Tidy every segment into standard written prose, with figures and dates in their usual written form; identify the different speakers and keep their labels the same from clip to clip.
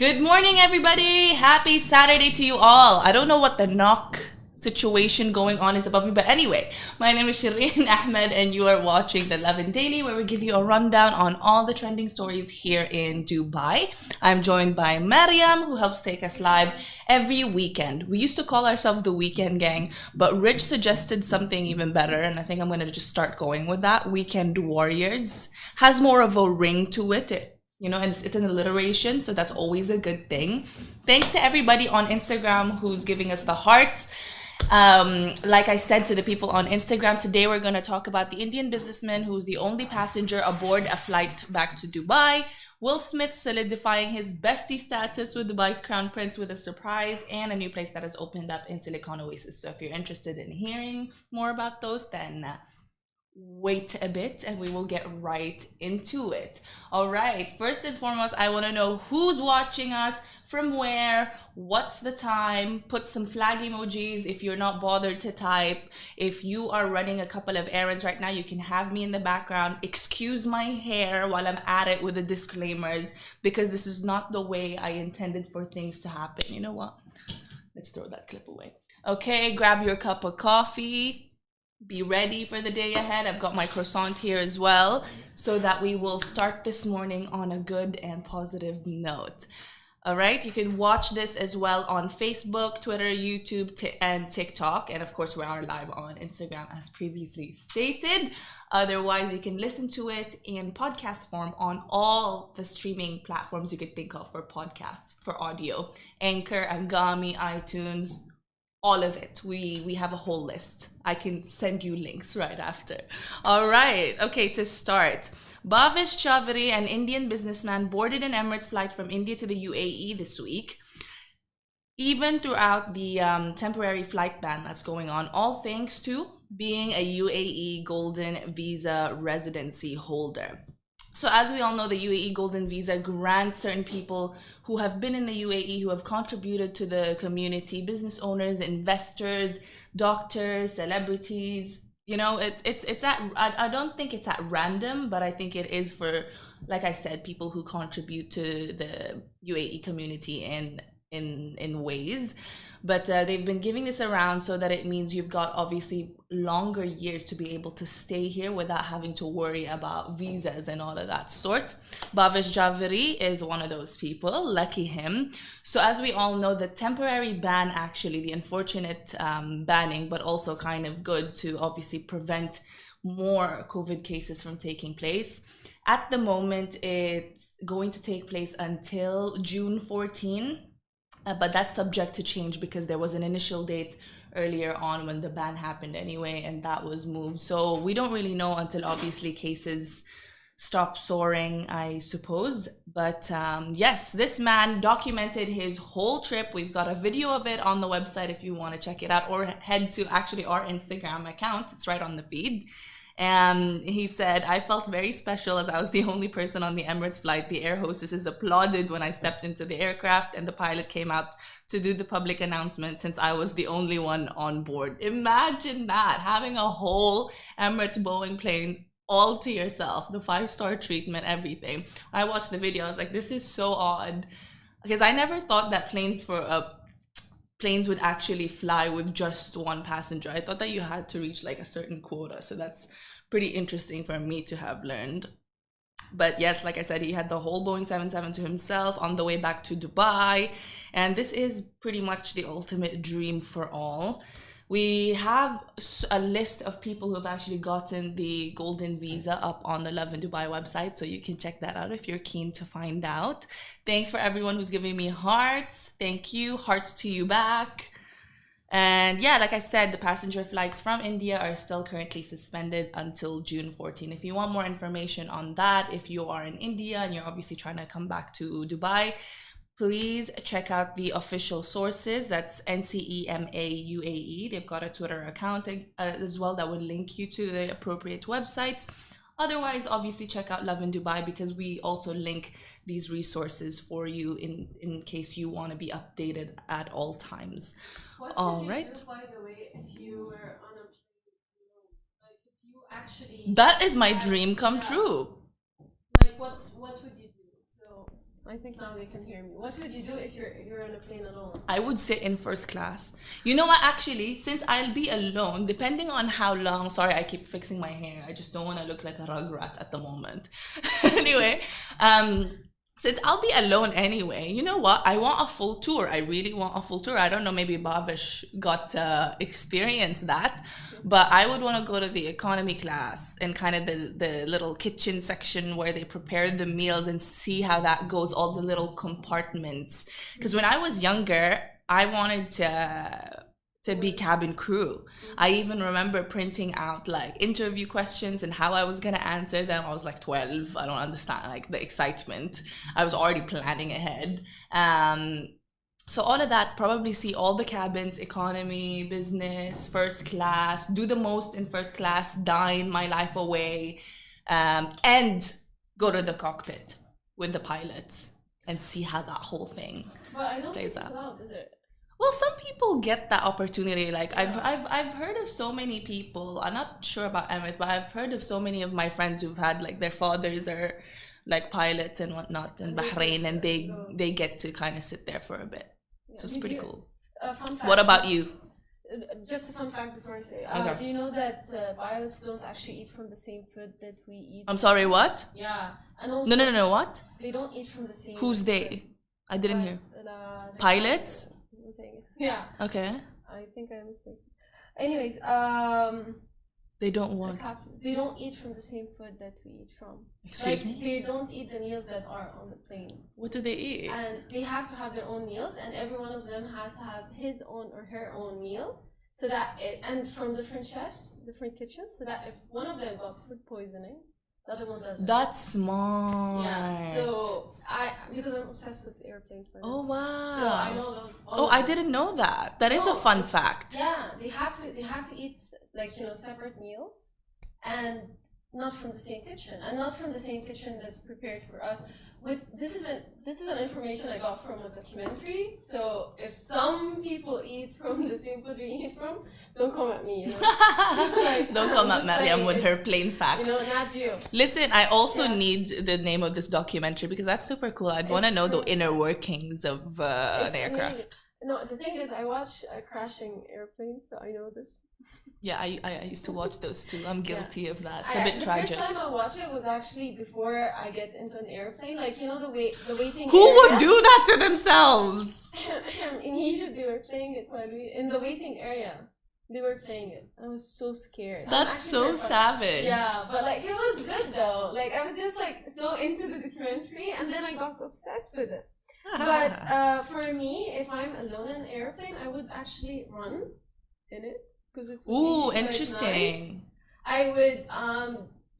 Speaker 1: Good morning, everybody. Happy Saturday to you all. I don't know what the knock situation going on is above me, but anyway, my name is Shireen Ahmed, and you are watching the Lovin Daily, where we give you a rundown on all the trending stories here in Dubai. I'm joined by Mariam, who helps take us live every weekend. We used to call ourselves the Weekend Gang, but Rich suggested something even better, and I think I'm going to just start going with that. Weekend Warriors has more of a ring to it. And it's an alliteration, so that's always a good thing. Thanks to everybody on Instagram who's giving us the hearts. Like I said to the people on Instagram, today we're going to talk about the Indian businessman who's the only passenger aboard a flight back to Dubai. Will Smith solidifying his bestie status with Dubai's crown prince with a surprise, and a new place that has opened up in Silicon Oasis. So if you're interested in hearing more about those, then wait a bit and we will get right into it. All right, first and foremost, I want to know who's watching us, from where, what's the time. Put some flag emojis if you're not bothered to type. If you are running a couple of errands right now, you can have me in the background. Excuse my hair while I'm at it with the disclaimers, because this is not the way I intended for things to happen. You know what? Let's throw that clip away. Okay, grab your cup of coffee. Be ready for the day ahead. I've got my croissant here as well, so that we will start this morning on a good and positive note. All right, you can watch this as well on Facebook, Twitter, YouTube, and TikTok. And of course, we are live on Instagram as previously stated. Otherwise, you can listen to it in podcast form on all the streaming platforms you could think of for podcasts, for audio. Anchor, Angami, iTunes, all of it. We have a whole list. I can send you links right after. All right. Okay, to start. Bhavesh Chaudhary, an Indian businessman, boarded an Emirates flight from India to the UAE this week. Even throughout the temporary flight ban that's going on, all thanks to being a UAE Golden Visa residency holder. So as we all know, the UAE Golden Visa grants certain people who have been in the UAE, who have contributed to the community, business owners, investors, doctors, celebrities. It's at, I don't think it's at random, but I think it is for, like I said, people who contribute to the UAE community in ways. But they've been giving this around so that it means you've got obviously longer years to be able to stay here without having to worry about visas and all of that sort. Bhavesh Chaudhary is one of those people. Lucky him. So as we all know, the temporary ban, actually, the unfortunate banning, but also kind of good to obviously prevent more COVID cases from taking place. At the moment, it's going to take place until June 14. But that's subject to change because there was an initial date earlier on when the ban happened anyway, and that was moved. So we don't really know until obviously cases stop soaring, I suppose. But yes, this man documented his whole trip. We've got a video of it on the website if you want to check it out, or head to actually our Instagram account. It's right on the feed. And he said, I felt very special as I was the only person on the Emirates flight. The air hostesses applauded when I stepped into the aircraft, and the pilot came out to do the public announcement since I was the only one on board. Imagine that, having a whole Emirates Boeing plane all to yourself, the 5-star treatment, everything. I watched the video, I was like, this is so odd. Because I never thought that planes would actually fly with just one passenger. I thought that you had to reach like a certain quota. So that's pretty interesting for me to have learned. But yes, like I said, he had the whole Boeing 777 to himself on the way back to Dubai. And this is pretty much the ultimate dream for all. We have a list of people who have actually gotten the Golden Visa up on the Lovin Dubai website, so you can check that out if you're keen to find out. Thanks for everyone who's giving me hearts. Thank you. Hearts to you back. And yeah, like I said, the passenger flights from India are still currently suspended until June 14. If you want more information on that, if you are in India and you're obviously trying to come back to Dubai, please check out the official sources. That's NCEMA UAE. They've got a Twitter account as well that would link you to the appropriate websites. Otherwise, obviously, check out Lovin Dubai, because we also link these resources for you in case you want to be updated at all times.
Speaker 2: What
Speaker 1: All
Speaker 2: would you
Speaker 1: right.
Speaker 2: do, by the way, if you were on a plane, like if you actually
Speaker 1: That is my
Speaker 2: had,
Speaker 1: dream come
Speaker 2: yeah,
Speaker 1: true.
Speaker 2: like what would you do? So I think now they can hear me. What would you do if you're on a plane alone?
Speaker 1: I would sit in first class. You know what, actually, since I'll be alone, depending on how long, sorry, I keep fixing my hair. I just don't want to look like a rugrat at the moment. Anyway, since I'll be alone anyway, you know what? I want a full tour. I really want a full tour. I don't know, maybe Babish got to experience that, but I would want to go to the economy class and kind of the little kitchen section where they prepare the meals and see how that goes, all the little compartments. Because when I was younger, I wanted to be cabin crew. I even remember printing out like interview questions and how I was gonna answer them. I was like 12. I don't understand like the excitement. I was already planning ahead. So all of that, probably see all the cabins, economy, business, first class, do the most in first class, dine my life away, and go to the cockpit with the pilots and see how that whole thing
Speaker 2: But I don't
Speaker 1: plays
Speaker 2: think it's
Speaker 1: out.
Speaker 2: allowed, is it?
Speaker 1: Well, some people get that opportunity. Like I've heard of so many people. I'm not sure about Emirates, but I've heard of so many of my friends who've had like their fathers are like pilots and whatnot in Bahrain, and they get to kind of sit there for a bit. So it's pretty cool.
Speaker 2: Fun fact,
Speaker 1: What about you?
Speaker 2: Just a fun fact before I say.
Speaker 1: Okay.
Speaker 2: Do you know that pilots don't actually eat from the same food that we eat?
Speaker 1: I'm sorry, what?
Speaker 2: Yeah, and also
Speaker 1: No, what?
Speaker 2: they don't eat from the same.
Speaker 1: Who's they? I didn't hear.
Speaker 2: The
Speaker 1: Pilots?
Speaker 2: I'm saying it. Yeah,
Speaker 1: Okay.
Speaker 2: I think I mistaken. Anyways,
Speaker 1: They don't want.
Speaker 2: they don't eat from the same food that we eat from.
Speaker 1: Excuse
Speaker 2: Like,
Speaker 1: me?
Speaker 2: they don't eat the meals that are on the plane.
Speaker 1: What do they eat?
Speaker 2: And they have to have their own meals, and every one of them has to have his own or her own meal. So that and from different chefs, different kitchens, so that if one of them got food poisoning, the other one doesn't.
Speaker 1: That's smart.
Speaker 2: Yeah. So because I'm obsessed with airplanes. By the way.
Speaker 1: Oh wow.
Speaker 2: So I know those.
Speaker 1: Oh, I didn't know that. That is a fun fact.
Speaker 2: Yeah, they have to eat like separate meals, and not from the same kitchen, and not from the same kitchen that's prepared for us. This is an information I got from a documentary. So if some people eat from the same food we eat from, don't come at me. So, like,
Speaker 1: Don't come at
Speaker 2: I'm just
Speaker 1: Mariam
Speaker 2: saying,
Speaker 1: with her plain facts.
Speaker 2: not you.
Speaker 1: Listen, I also
Speaker 2: Yeah.
Speaker 1: need the name of this documentary because that's super cool. I'd want to
Speaker 2: It's
Speaker 1: know the
Speaker 2: true.
Speaker 1: inner workings of an
Speaker 2: It's
Speaker 1: aircraft.
Speaker 2: amazing. No, the thing is, I watch crashing airplanes, so I know this.
Speaker 1: Yeah, I used to watch those too. I'm guilty of that. It's a
Speaker 2: The
Speaker 1: bit tragic.
Speaker 2: first time I watched it was actually before I get into an airplane. Like the waiting.
Speaker 1: Who would
Speaker 2: area.
Speaker 1: do that to themselves?
Speaker 2: In Egypt, they were playing it while in the waiting area. They were playing it. I was so scared.
Speaker 1: That's so savage.
Speaker 2: Yeah, but like it was good though. Like I was just like so into the documentary, and then I got obsessed with it. But for me, if I'm alone in an airplane, I would actually run in it because it would
Speaker 1: Ooh,
Speaker 2: be quite
Speaker 1: interesting.
Speaker 2: nice. I would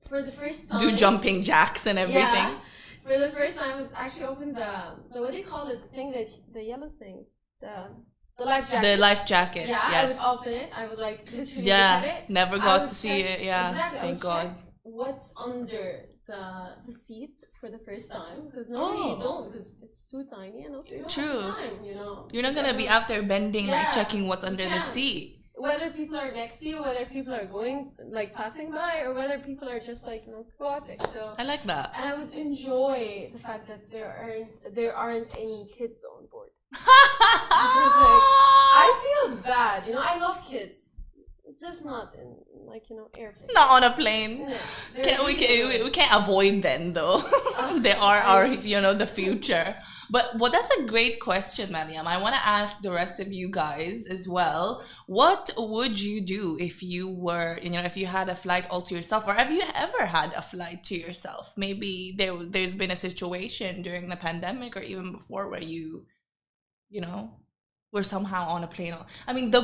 Speaker 2: for the first time
Speaker 1: Do jumping jacks and everything.
Speaker 2: Yeah, for the first time, I would actually open the what do you call it? The thing that's the yellow thing, the life jacket.
Speaker 1: The life jacket.
Speaker 2: Yeah,
Speaker 1: Yes.
Speaker 2: I would open it. I would like literally look
Speaker 1: Yeah.
Speaker 2: at it.
Speaker 1: Never
Speaker 2: I
Speaker 1: got
Speaker 2: would
Speaker 1: to see
Speaker 2: check-
Speaker 1: it. Yeah.
Speaker 2: Exactly. I
Speaker 1: Thank
Speaker 2: would
Speaker 1: God.
Speaker 2: check what's under the seat for the first time, because normally you don't, because it's too tiny, and also you don't
Speaker 1: True.
Speaker 2: have the time,
Speaker 1: You're not gonna be out there bending like
Speaker 2: Yeah,
Speaker 1: checking what's under the
Speaker 2: can't.
Speaker 1: seat.
Speaker 2: Whether people are next to you, whether people are going like passing by, or whether people are just like chaotic. So
Speaker 1: I like that.
Speaker 2: and I would enjoy the fact that there aren't any kids on board. Because like I feel bad, I love kids, just not in airplanes.
Speaker 1: Not on a plane.
Speaker 2: No, they're
Speaker 1: We
Speaker 2: really
Speaker 1: can't avoid them though. They are our the future. But that's a great question, Mariam. I want to ask the rest of you guys as well. What would you do if you were, if you had a flight all to yourself, or have you ever had a flight to yourself? Maybe there's been a situation during the pandemic or even before where we're somehow on a plane. I mean, the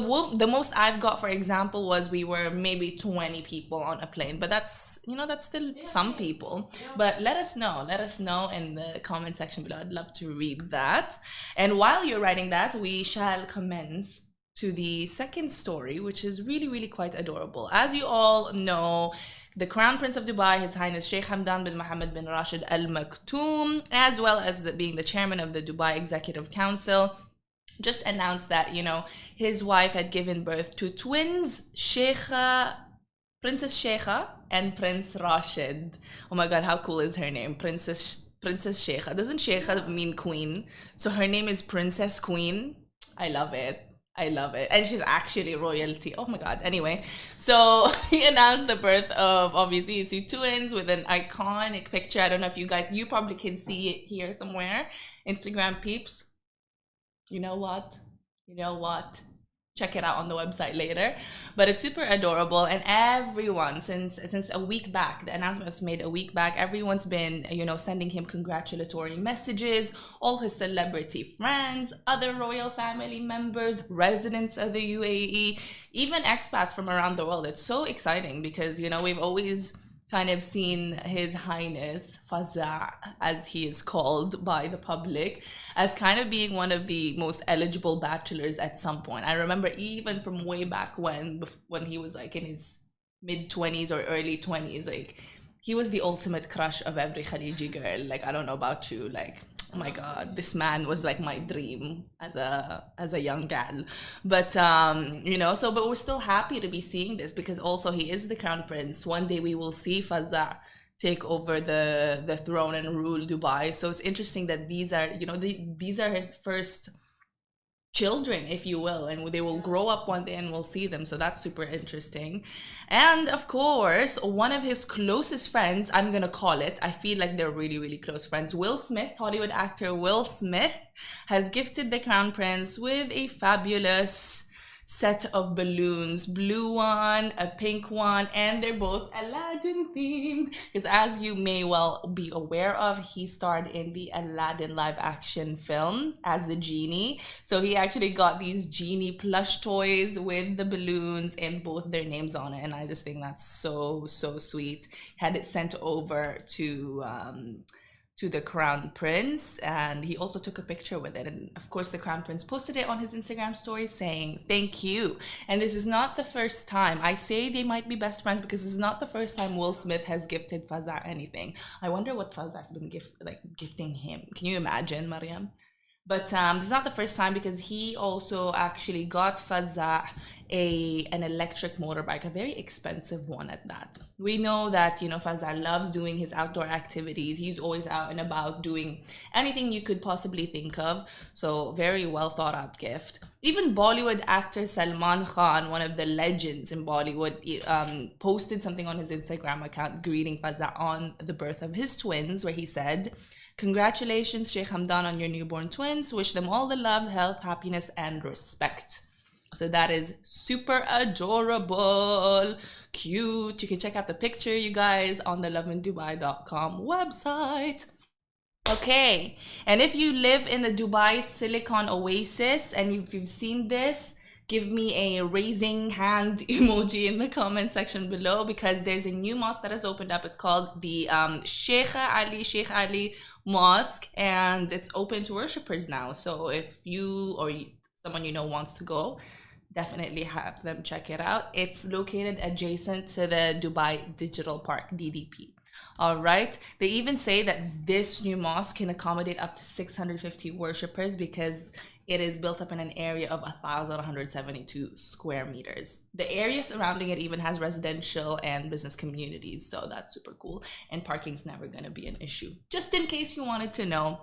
Speaker 1: most I've got, for example, was we were maybe 20 people on a plane, but that's still some people. But let us know in the comment section below. I'd love to read that. And while you're writing that, we shall commence to the second story, which is really, really quite adorable. As you all know, the Crown Prince of Dubai, His Highness Sheikh Hamdan bin Mohammed bin Rashid Al Maktoum, as well as being the chairman of the Dubai Executive Council, just announced that, his wife had given birth to twins, Princess Sheikha and Prince Rashid. Oh my God, how cool is her name? Princess Princess Sheikha. Doesn't Sheikha mean queen? So her name is Princess Queen. I love it. I love it. And she's actually royalty. Oh my God. Anyway, so he announced the birth of obviously his two twins with an iconic picture. I don't know if you probably can see it here somewhere. Instagram peeps. You know what? Check it out on the website later. But it's super adorable, and everyone since a week back, the announcement was made a week back, everyone's been sending him congratulatory messages. All his celebrity friends, other royal family members, residents of the UAE, even expats from around the world. It's so exciting because we've always kind of seen His Highness Fazza, as he is called by the public, as kind of being one of the most eligible bachelors at some point. I remember even from way back when he was like in his mid-20s or early 20s, like he was the ultimate crush of every Khaliji girl. Like, I don't know about you, like, oh my God, this man was like my dream as a young gal. But but we're still happy to be seeing this because also he is the crown prince. One day we will see Fazza take over the throne and rule Dubai. So it's interesting that these are his first children, if you will, and they will grow up one day and we'll see them. So that's super interesting. And of course, one of his closest friends, I'm gonna call it, I feel like they're really, really close friends, Will Smith, Hollywood actor Will Smith, has gifted the crown prince with a fabulous set of balloons, blue one, a pink one, and they're both Aladdin themed because, as you may well be aware of, he starred in the Aladdin live action film as the genie. So he actually got these genie plush toys with the balloons and both their names on it, and I just think that's so sweet. Had it sent over to the crown prince, and he also took a picture with it, and of course the crown prince posted it on his Instagram story saying thank you. And this is not the first time. I say they might be best friends because this is not the first time Will Smith has gifted Fazza anything. I wonder what Fazza's been gifting him. Can you imagine, Mariam? But this is not the first time because he also actually got Fazza an electric motorbike, a very expensive one at that. We know that, Fazza loves doing his outdoor activities. He's always out and about doing anything you could possibly think of. So very well thought out gift. Even Bollywood actor Salman Khan, one of the legends in Bollywood, posted something on his Instagram account greeting Fazza on the birth of his twins, where he said, "Congratulations, Sheikh Hamdan, on your newborn twins. Wish them all the love, health, happiness, and respect." So that is super adorable, cute. You can check out the picture, you guys, on the lovindubai.com website. Okay, and if you live in the Dubai Silicon Oasis and if you've seen this, give me a raising hand emoji in the comment section below, because there's a new mosque that has opened up. It's called the Sheikh Ali Mosque, and it's open to worshippers now. So if you or someone wants to go, definitely have them check it out. It's located adjacent to the Dubai Digital Park, DDP. All right. They even say that this new mosque can accommodate up to 650 worshippers because it is built up in an area of 1,172 square meters. The area surrounding it even has residential and business communities, so that's super cool. And parking's never going to be an issue. Just in case you wanted to know,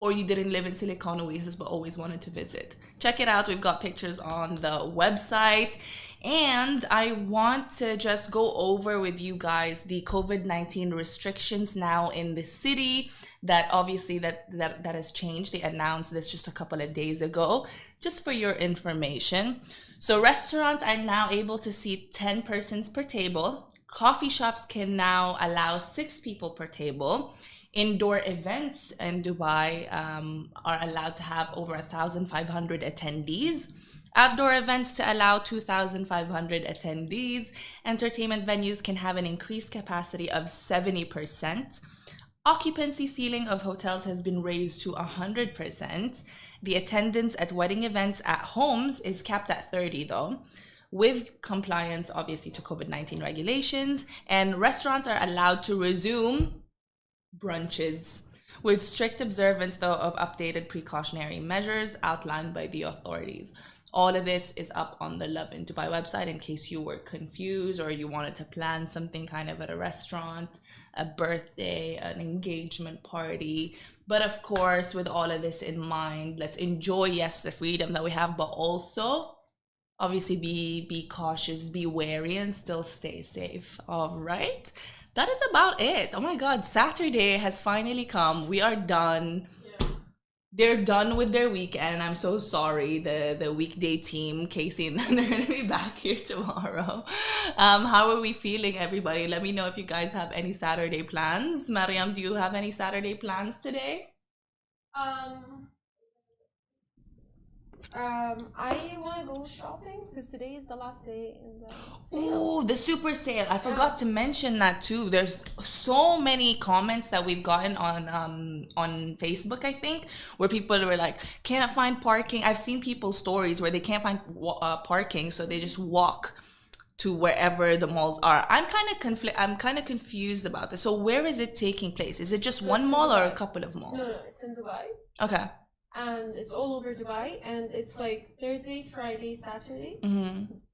Speaker 1: or you didn't live in Silicon Oasis but always wanted to visit. Check it out. We've got pictures on the website. And I want to just go over with you guys the COVID-19 restrictions now in the city that obviously that has changed. They announced this just a couple of days ago, just for your information. So restaurants are now able to seat 10 persons per table. Coffee shops can now allow 6 people per table. Indoor events in Dubai are allowed to have over 1,500 attendees. Outdoor events to allow 2,500 attendees. Entertainment venues can have an increased capacity of 70%. Occupancy ceiling of hotels has been raised to 100%. The attendance at wedding events at homes is capped at 30 though, with compliance obviously to COVID-19 regulations. And restaurants are allowed to resume brunches with strict observance though of updated precautionary measures outlined by the authorities. All of this is up on the Lovin Dubai website in case you were confused or you wanted to plan something kind of at a restaurant, a birthday, an engagement party. But of course, with all of this in mind, let's enjoy, yes, the freedom that we have, but also obviously be cautious, be wary, and still stay safe. All right. That is about it. Oh my God, Saturday has finally come. We are done. They're done with their weekend. I'm so sorry, the weekday team, Casey and them, they're gonna be back here tomorrow. How are we feeling, everybody? Let me know if you guys have any Saturday plans. Mariam, do you have any Saturday plans today?
Speaker 2: I want to go shopping because today is the last day in the sale.
Speaker 1: Ooh, the super sale. I forgot to mention that too. There's so many comments that we've gotten on Facebook, I think, where people were like, can't find parking. I've seen people's stories where they can't find parking, so they just walk to wherever the malls are. I'm kind of confused about this. So where is it taking place? Is it just one mall or a couple of malls?
Speaker 2: No, it's in Dubai.
Speaker 1: Okay.
Speaker 2: And it's all over Dubai, and it's like Thursday, Friday, Saturday.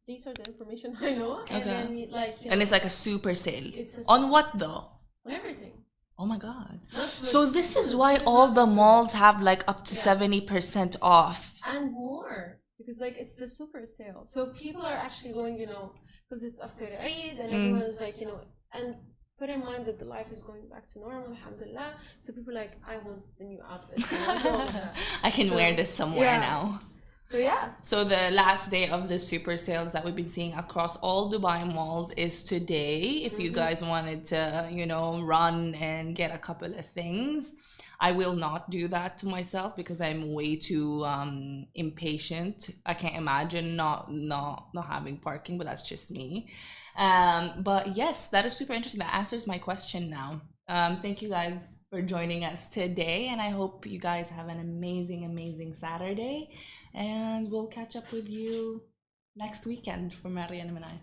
Speaker 2: These are the information I know. And
Speaker 1: Okay.
Speaker 2: then
Speaker 1: And it's like a super sale.
Speaker 2: It's
Speaker 1: On what though?
Speaker 2: on everything.
Speaker 1: Oh my God. So this is why all the malls have like up to 70% off.
Speaker 2: And more. Because like it's the super sale. So people are actually going, because it's after the Eid and everyone is like, and put in mind that the life is going back to normal, alhamdulillah. So people are like, I want the new outfit.
Speaker 1: I can wear this somewhere now.
Speaker 2: So yeah.
Speaker 1: So the last day of the super sales that we've been seeing across all Dubai malls is today. If you guys wanted to, run and get a couple of things. I will not do that to myself because I'm way too impatient. I can't imagine not having parking, but that's just me. But yes, that is super interesting. That answers my question now. Thank you guys for joining us today, and I hope you guys have an amazing Saturday, and we'll catch up with you next weekend for Mariam and I.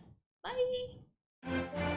Speaker 1: Bye.